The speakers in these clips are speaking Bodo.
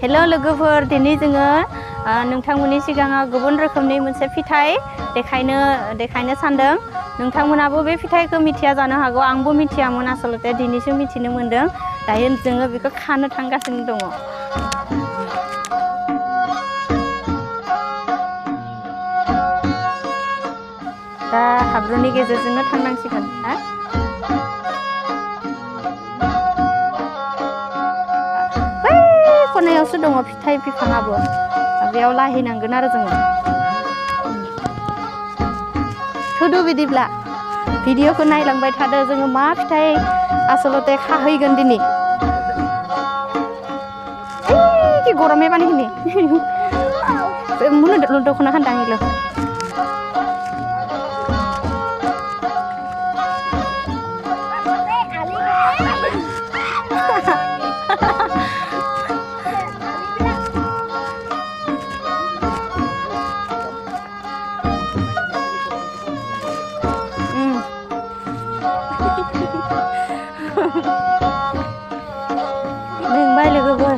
हेलो लोगोफोर दिनै जोङो नोंथांमोननि सिगाङाव गुबुन रोखोमनि मोनसे फिथाइ देखायनो सानदों। नोंथांमोनाबो बे फिथाइखौ मिथिया जानो हागौ, आंबो मिथियामोन आसलते दिनैसो मिथिनो मोनदों। दायो जोङो बेखौ खानो थांगासिनो दङ। दा हाब्रुनि गेजेरजोंनो थांनांसिगोन। खनायावसो दङ फिथाइ बिफाङाबो, बेयाव लाहैनांगोन आरो जोङो। थुदो बिदिब्ला भिडिअखौ नायलांबाय थादो, जोङो मा फिथाइ आसलते खाहैगोन दिनै। कि गरमे पानी खिनि मुनो दखना खान्दां इलो मेंबाय लोगोफोर।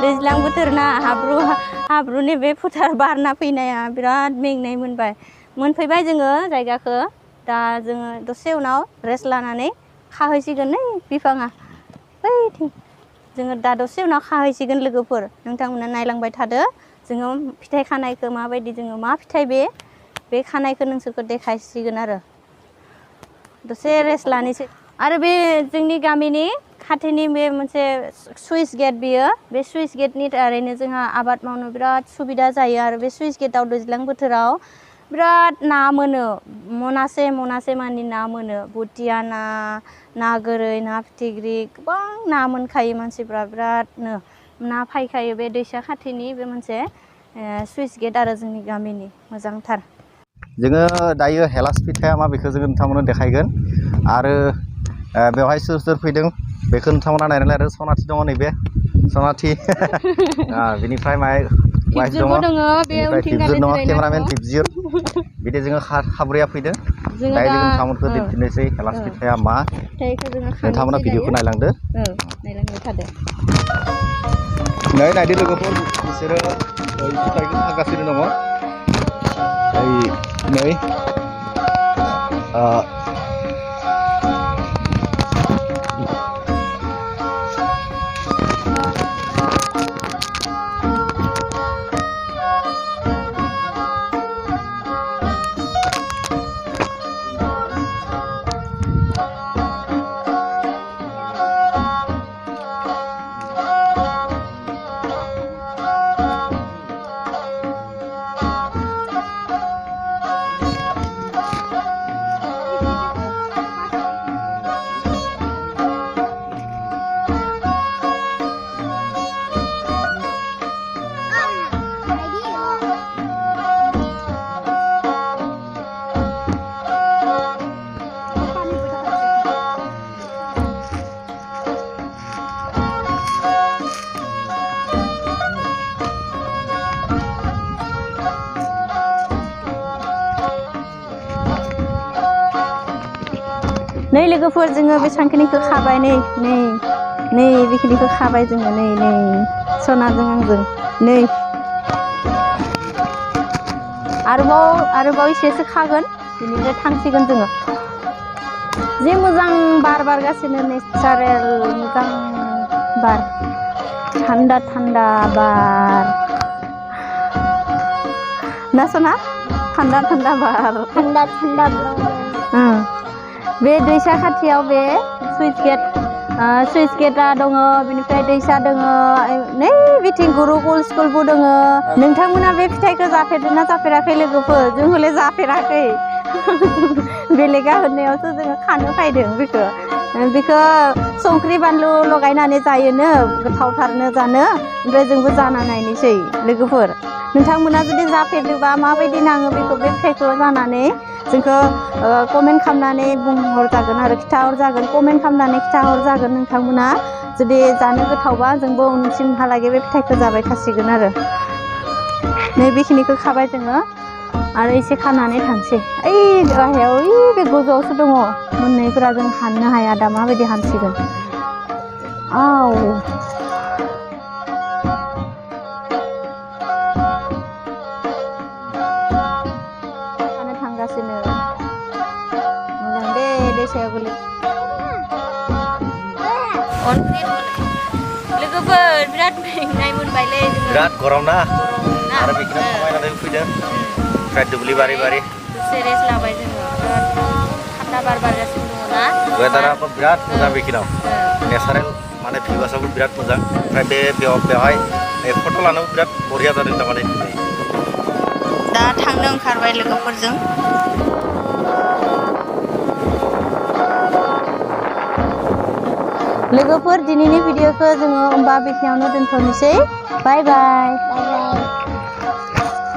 दैज्लां बोथोर ना, हाब्रुनि बे फोथार बारना फैनाया बिराद मेंनाय मोनफैबाय जोङो जायगाखौ। दा जोङो दसे उनाव रेस्ट लानानै खाहैसिगोन। नै बिफाङा बैथिं, जोङो दा दसे उनाव खाहैसिगोन लोगोफोर। नोंथांमोना नायलांबाय थादो, जोङो फिथाइ खानायखौ माबायदि, जोङो मा फिथाइ बे खानायखौ नोंसोरखौ देखायसिगोन आरो। दसे रेस्ट लानोसै। आरो बे जोंनि गामिनि खाथिनि बे मोनसे सुइस गेट, बियो बे सुइस गेटनि थारैनो जोंहा आबाद मावनो बिराद सुबिदा जायो। आरो बे सुइस गेटआव दैज्लां बोथोराव बिराद ना मोनो, मनासे मानि ना मोनो। बोथिया ना गोरै, ना फिथिख्रि, गोबां ना मोनखायो। मानसिफ्रा बिरादनो ना फायखायो। बे दैसा खाथिनि बे मोनसे सुइस गेट आरो जोंनि गामिनि मोजांथार। जोङो दायो हेलास फिथाइया मा बेखौ जोङो नोंथांमोननो देखायगोन। आरो बेवहाय सोर फैदों बेखौ नोंथांमोना नायनानै, आरो सनाथि दङ, नैबे सनाथि बिनिफ्राय वाइफ दङ, बेनिफ्राय टिपजुर दङ, केमेरामेन टिपजुर। बिदि जोङो खाब्रैया फैदों। दायो जोङो नोंथांमोनखौ दिन्थिनोसै हेलास फिथाइया मा। नोंथांमोना भिडिअखौ नायलांदो, नायलांबाय थादो। नै नायदो लोगोफोर, बिसोरो फिथाइखौ खागासिनो दङ। नै नै लोगोफोर, जोङो बेसांखिनिखौ खाबाय। नै बेखिनिखौ खाबाय जोङो। नै सनाजों आंजों। नै आरोबाव एसेसो खागोन, बिनिफ्राय थांसिगोन जोङो। जि मोजां बार बारगासिनो, नेचारेल मोजां बार, थान्दा बार ना सना? थान्दा बार, बे दैसा खाथियाव बे सुइस गेटआ दङ, बिनिफ्राय दैसा दङ। नै बिथिं गुरुकुल स्कुलबो दङ। नोंथांमोना बे फिथाइखौ जाफेरदोंना जाफेराखै लोगोफोर? जों हले जाफेराखै। बेलेगा होननायावसो जोङो खानो फैदों। बेखौ संख्रि बानलु लगायनानै जायोनो, गोथावथारनो जानो। ओमफ्राय जोंबो जाना नायनोसै लोगोफोर। नोंथांमोना जुदि जाफेरदोंबा माबायदि नाङो बेखौ, बे फिथाइखौ जानानै जोंखौ कमेन्ट खालामनानै बुंहरजागोन आरो खिथाहरजागोन। कमेन्ट खालामनानै खिथाहरजागोन। नोंथांमोना जुदि जानो गोथावबा जोंबो उनसिमहालागै बे फिथाइखौ जाबाय थासिगोन आरो। नै बेखिनिखौ खाबाय जोङो, आरो एसे खानानै थांसै। गाहायाव बे गोजौआवसो दङ मोननैफोरा, जों हाननो हाया दा, माबायदि हानसिगोन। Au. Mana थांगासिनो मोजां दे दैसायाव गोलै लोगोफोर बिराद मेंनाय मोनबायलै बिराद गरम ना आरो बेखिनियाव थाबायनानै फैदों ओमफ्राय दुब्लि बारि दसे रेस्ट लाबाय जोङो बिराद थान्दा बार बारगासिनो दङ ना वेदाराबो बिराद मोजां बेखिनियाव नेचारेल माने भिउआसआबो बिराद मोजां ओमफ्राय बेवहाय फट' लानोबो बिराद बरिया जादों थारमाने दा थांनो ओंखारबाय लोगोफोरजों लोगोफोर दिनैनि भिडिअखौ जोङो होमबा बेखिनियावनो दोनथ'नोसै बाय बाय